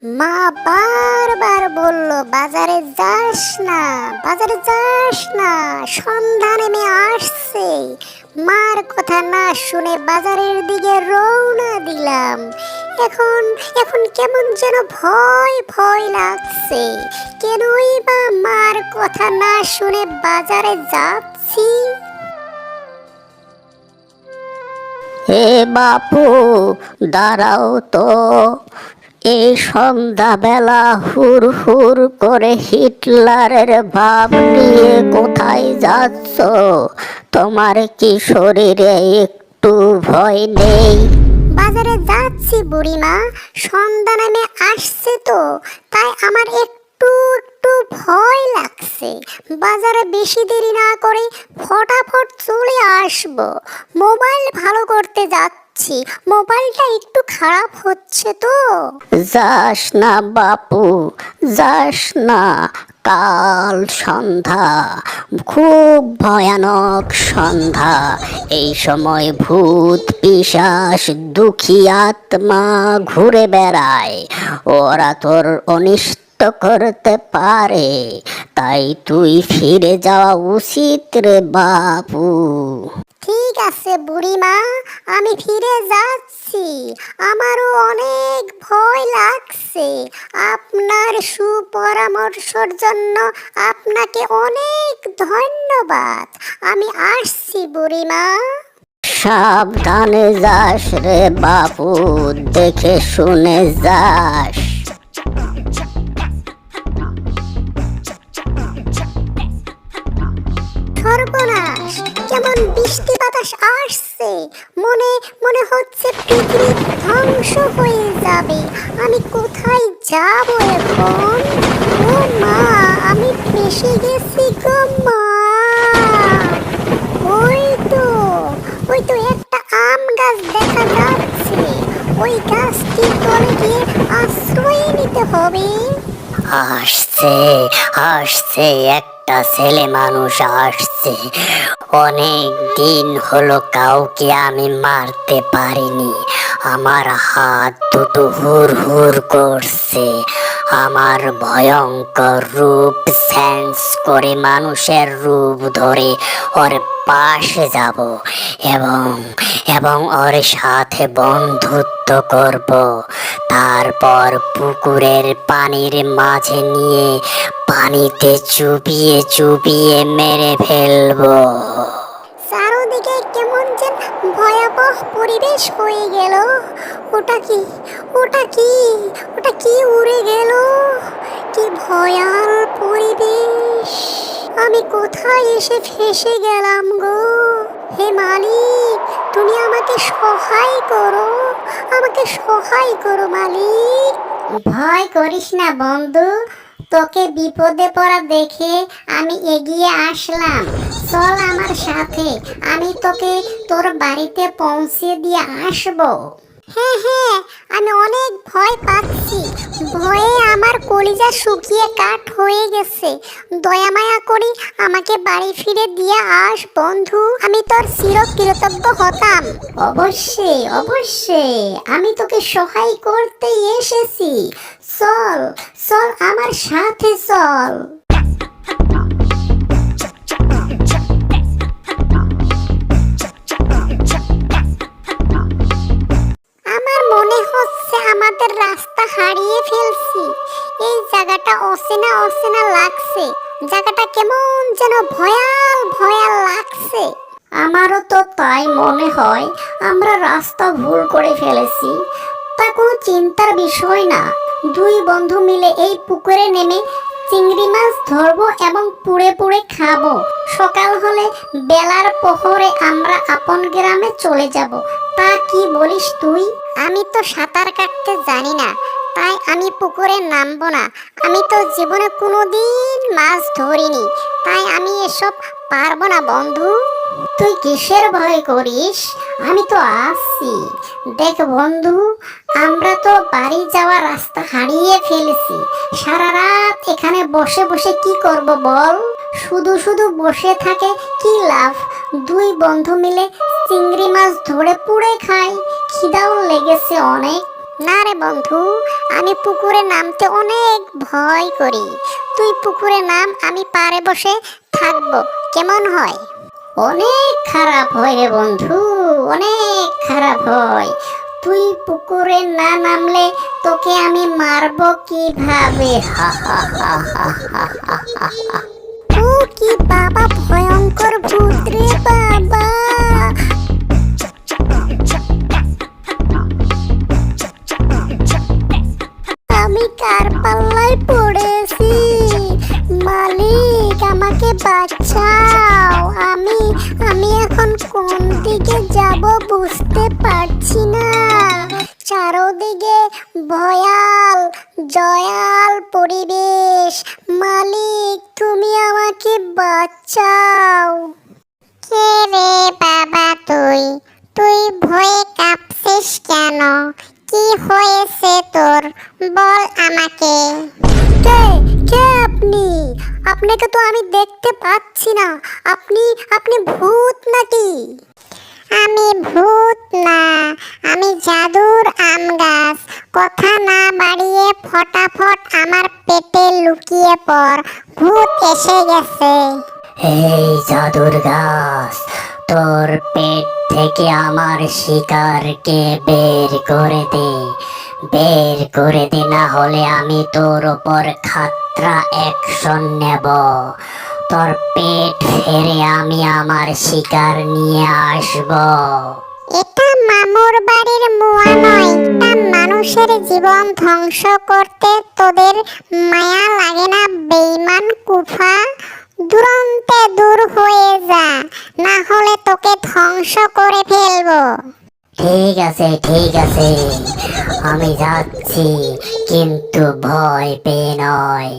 মা বারবার বলল বাজারে যাস না, বাজারে যাস না, সন্ধ্যা নেমে আসছে। মার কথা না শুনে বাজারের দিকে রওনা দিলাম। এখন এখন কেমন যেন ভয় ভয় লাগছে। কেনই বা মার কথা না শুনে বাজারে যাচ্ছি? হে বাপু, দাঁড়াও তো। এই সন্ধ্যাবেলা হুর হুর করে হিটলারের ভাব নিয়ে কোথায় যাচ্ছ? তোমার কি শরীরে একটু ভয় নেই? বাজারে যাচ্ছি বুড়িমা, সন্ধ্যা নেমে আসছে তো, তাই আমার একটু একটু ভয় লাগছে। বাজারে বেশি দেরি না করে ফটাফট চলে আসব। মোবাইল ভালো করতে যাচ্ছি, মোবাইলটা একটু খারাপ হচ্ছে তো। যাস না বাপু, যাস না। কাল সন্ধ্যা, খুব ভয়ানক সন্ধ্যা। এই সময় ভূত পিশাচ দুঃখী আত্মা ঘুরে বেড়ায়। ওরা তোর অনিষ্ট করতে পারে, তাই তুই ফিরে যাওয়া উচিত রে বাপু। ঠিক আছে বুড়িমা, আমি ফিরে যাচ্ছি। আমারও অনেক ভয় লাগছে। আপনার সুপরামর্শের জন্য আপনাকে অনেক ধন্যবাদ। আমি আসছি বুড়িমা। সাবধানে যাস রে বাপু, দেখে শুনে যাস। সর্বনাশ, কেমন বৃষ্টি বাতাস আসছে। মনে মনে হচ্ছে পৃথিবী ধ্বংস হয়ে যাবে। আমি কোথায় যাব এখন? ও মা, আমি ফেসে গেছি গো মা। ওই তো, ওই তো একটা আম গাছ দেখা যাচ্ছে। ওই গাছটির তলে গিয়ে আশ্রয় নিতে হবে। আসছে, আসছে, একটা ছেলে মানুষ আসছে। অনেক দিন হলো কাউকে আমি মারতে পারিনি। আমার হাত দুটো হুর হুর করছে। আমার ভয়ঙ্কর রূপ সেন্স করে মানুষের রূপ ধরে ওর পাশে যাব এবং এবং ওর সাথে বন্ধুত্ব করব। তারপর পুকুরের পানির মাঝে নিয়ে পানিতে চুবিয়ে চুবিয়ে মেরে ফেলবো। চারদিকে কেমন যেন ভয়াবহ পরিবেশ হয়ে গেল। ওটা কি, ওটা কি, ওটা কি উড়ে গেল? কি ভয়াল পরিবেশ! আমি কোথায় এসে ফেসে গেলাম গো? হে মালিক, তুমি আমাকে সহায় করো, আমাকে সহায় করো মালিক। ভয় করিস না বন্ধু, তোকে বিপদে পড়া দেখে আমি এগিয়ে আসলাম। চল আমার সাথে, আমি তোকে তোর বাড়িতে পৌঁছে দিয়ে আসবো। হ্যাঁ হ্যাঁ, আমি অনেক ভয় পাচ্ছি। ভয়ে আমার কলিজা শুকিয়ে কাঠ হয়ে গেছে। দয়া মায়া করে আমাকে বাড়ি ফিরে দিয়ে আস বন্ধু, আমি তোর চিরকৃতজ্ঞ হতাম। অবশ্যই অবশ্যই, আমি তোকে সহায় করতে এসেছি। চল চল আমার সাথে চল। আমার মনে হচ্ছে আমাদের রাস্তা হারিয়ে ফেলছি। এই জায়গাটা অচেনা অচেনা লাগছে। জায়গাটা কেমন যেন ভয়াল ভয়াল লাগছে। আমারও তো তাই মনে হয়, আমরা রাস্তা ভুল করে ফেলেছি। তা কোনো চিন্তার বিষয় না। দুই বন্ধু মিলে এই পুকুরে নেমে চিংড়ি মাছ ধরবো এবং পুড়ে পুড়ে খাবো। সকাল হলে বেলার প্রহরে আমরা আপন গ্রামে চলে যাব। তা কি বলিস তুই? আমি তো সাঁতার কাটতে জানি না, তাই আমি পুকুরে নামবো না। আমি তো জীবনে কোনোদিন মাছ ধরিনি, তাই আমি এসব পারবো না বন্ধু। তুই কিসের ভয় করিস? আমি তো আসছি। দেখ বন্ধু, আমরা তো বাড়ি যাওয়ার রাস্তা হারিয়ে ফেলেছি। সারা রাত এখানে বসে বসে কি করব বল? শুধু শুধু বসে থাকে কি লাভ? দুই বন্ধু মিলে চিংড়ি মাছ ধরে পুড়ে খাই। খিদাও লেগেছে অনেক। না রে বন্ধু, আমি পুকুরে নামতে অনেক ভয় করি। তুই পুকুরে নাম, আমি পাড়ে বসে থাকবো, কেমন হয়? অনেক খারাপ হয় রে বন্ধু, অনেক খারাপ হয়। তুই পুকুরে না নামলে তোকে আমি মারবো কিভাবে? হা হা হা হা হা হা হা হা। ও কি বাবা, ভয়ঙ্কর ভূত রে বাবা! আমি কার পাল্লায় পড়েছি? মালিক, আমাকে বাঁচাও। আমি এখন কোন দিকে যাব বুঝতে পারছি না। চারদিকে ভয়াল জয়াল পরিবেশ। মালিক, তুমি আমাকে বাঁচাও। কে রে বাবা তুই? তুই ভয়ে কাঁপছিস কেন? কি হয়েছে তোর? বল আমাকে। কে কে আপনি? আপনাকে তো আমি দেখতে পাচ্ছি না। আপনি ভূত নাকি? আমি ভূত না, আমি জাদুর আম গাছ। কথা না বাড়িয়ে ফটাফট আমার পেটে লুকিয়ে পড়, ভূত এসে গেছে। এই জাদুর গাছ, তোর পেট থেকে আমার শিকারকে বের করে দে, বের করে দে, না হলে আমি তোর ওপর খাতরা অ্যাকশন নেব। তোর পেট ফেরে আমি আমার শিকার নিয়ে আসব। এটা মামুর বাড়ির মুয়া নয়, এটা মানুষের জীবন ধ্বংস করতে তোদের মায়া লাগে না বেঈমান কুফা? দুরন্তে দূর হয়ে যা, না হলে তোকে ধ্বংস করে ফেলবো। ঠিক আছে, ঠিক আছে, আমি যাচ্ছি, কিন্তু ভয় পেয়ে নয়।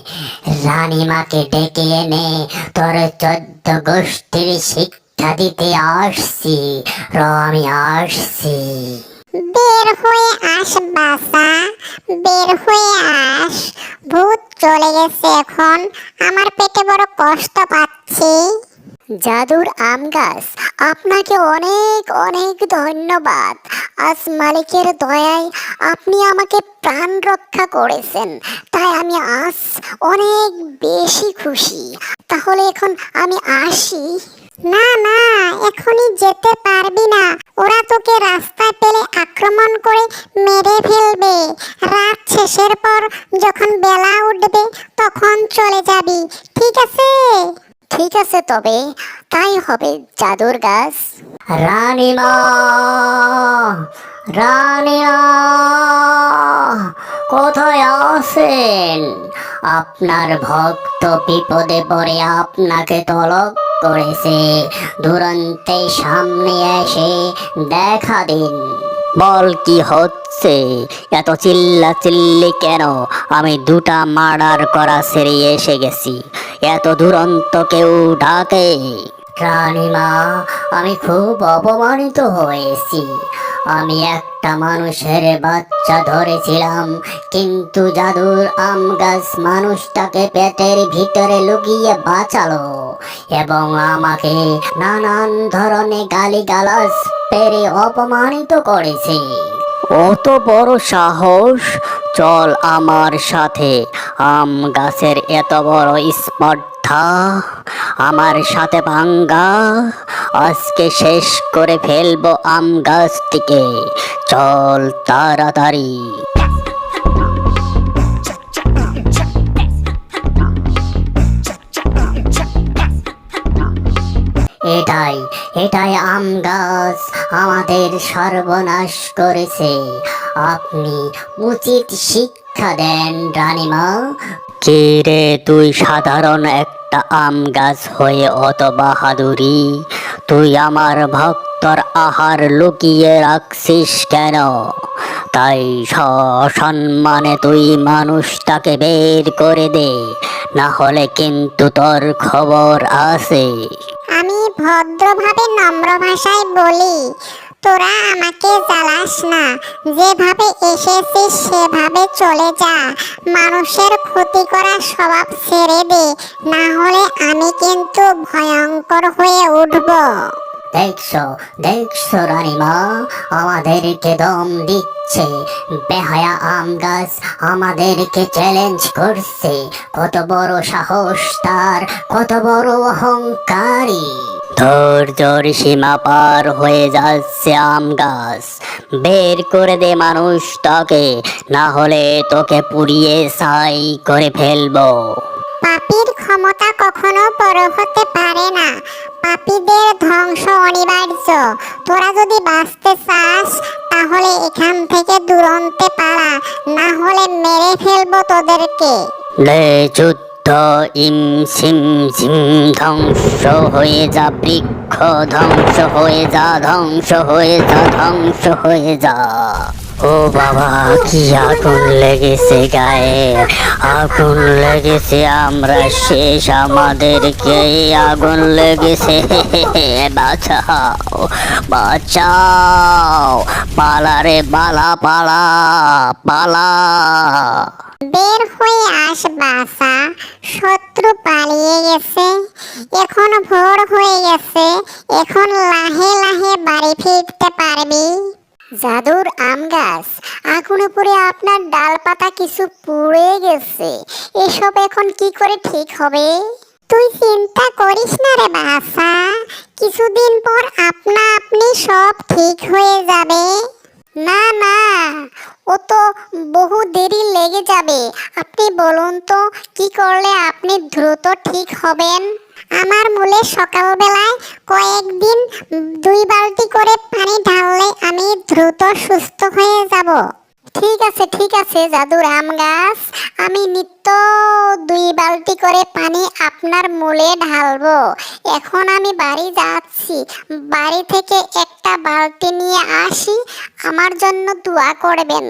রানীমাকে ডেকে এনে তোর 14 গোষ্ঠীর শিক্ষা দিতে আসছি। আমি আসছি। বের হয়ে আস বাসা, বের হয়ে আস। ভূত চলে গেছে এখন, আমার পেটে বড় কষ্ট পাচ্ছি। জাদুর আম গাছ, আপনাকে অনেক অনেক ধন্যবাদ। আজ মালিকের দয়ায় আপনি আমাকে প্রাণ রক্ষা করেছেন, তাই আমি আজ অনেক বেশি খুশি। তাহলে এখন আমি আসি। না না, এখনই যেতে পারবি না। ওরা তোকে রাস্তায় পেলে আক্রমণ করে মেরে ফেলবে। রাত শেষের পর যখন বেলা উঠবে তখন চলে যাবি, ঠিক আছে? ঠিক আছে, তবে তাই হবে জাদুর গাছ। রানীমা, রানীমা, কোথায় আছেন? আপনার ভক্ত বিপদে পড়ে আপনাকে তলব করেছে। দুরন্তে সামনে এসে দেখা দিন। বল, কি হচ্ছে? এত চিল্লা চিল্লি কেন? আমি 2টা মার্ডার করা সেরে এসে গেছি, এত দুরন্ত কেউ ডাকে? রানীমা, আমি খুব অপমানিত হয়েছি। আমি একটা মানুষের বাচ্চা ধরেছিলাম, কিন্তু জাদুর আম গাছ মানুষটাকে পেটের ভিতরে লুকিয়ে বাঁচালো এবং আমাকে নানান ধরনের গালিগালাজ পেরে অপমানিত করেছে। অত বড় সাহস! চল আমার সাথে। আম গাছের এত বড় স্পর্ধা! আমার সাথে পাঙ্গা! আজকে শেষ করে ফেলবো আম গাছটিকে। চল তাড়াতাড়ি। এটাই এটাই আম গাছ আমাদের সর্বনাশ করেছে। আপনি উচিত শিক্ষা দেন রানীমা। কে রে তুই? সাধারণ একটা আম গাছ হয়ে অত বাহাদুরি? তুই আমার ভক্তর আহার লুকিয়ে রাখছিস কেন? তাই সসম্মানে তুই মানুষটাকে বের করে দে, না হলে কিন্তু তোর খবর আছে। আমি ভদ্রভাবে নম্র ভাষায় বলি, তোরা আমাকে জ্বালাস না। যেভাবে এসেছিস সেভাবে চলে যা। মানুষের ক্ষতি করার স্বভাব ছেড়ে দে, না হলে আমি কিন্তু ভয়ঙ্কর হয়ে উঠব। দেখছো দেখছো রানীমা, আমাদেরকে দম দিচ্ছে। বেহায়া আম গাছ আমাদেরকে চ্যালেঞ্জ করছে। কত বড় সাহস তার, কত বড় অহংকারী। ধৈর্যর সীমা পার হয়ে যাচ্ছে আম গাছ। বের করে দে মানুষটাকে, না হলে তোকে পুড়িয়ে ছাই করে ফেলবো। পাপীর ক্ষমতা কখনো বড় হতে পারে না। পাপীদের ধ্বংস অনিবার্য। তোরা যদি বাঁচতে চাস তাহলে এখান থেকে দুরন্তে পালা, না হলে মেরে ফেলবো তোদেরকে। লে যুদ্ধ ইম সিম ঝিম, ধ্বংস হয়ে যা বৃক্ষ, ধ্বংস হয়ে যা, ধ্বংস হয়ে যা, ধ্বংস হয়ে যা। ও বাবা, কি আগুন লেগেছে গায়ে, আগুন লেগেছে, আমরা শেষ, আমাদেরকে আগুন লেগেছে। বাঁচাও বাঁচাও, পালা রে পালা, পালা পালা। বের হয়ে আস বাসা, শত্রু পালিয়ে গেছে। এখন ভোর হয়ে গেছে, এখন লাহে লাহে বাড়ি ফিরতে পারবি। জাদুর আম গাছ, আগুনে পড়ে আপনার ডালপাতা কিছু পুড়ে গেছে। এসব এখন কি করে ঠিক হবে? তুই চিন্তা করিস না রে বাসা, কিছুদিন পর আপনা আপনি সব ঠিক হয়ে যাবে। না না, ও তো বহু দেরি লেগে যাবে। আপনি বলুন তো কি করলে আপনি দ্রুত ঠিক হবেন? আমার মূলে সকালবেলায় কয়েকদিন 2 বালতি করে পানি ঢাললে আমি দ্রুত সুস্থ হয়ে যাব। ঠিক আছে জাদুর আম গাছ, আমি নিত্য 2 বালতি করে পানি আপনার মূলে ঢালবো। এখন আমি বাড়ি যাচ্ছি, বাড়ি থেকে একটা বালতি নিয়ে আসি, আমার জন্য দোয়া করবেন।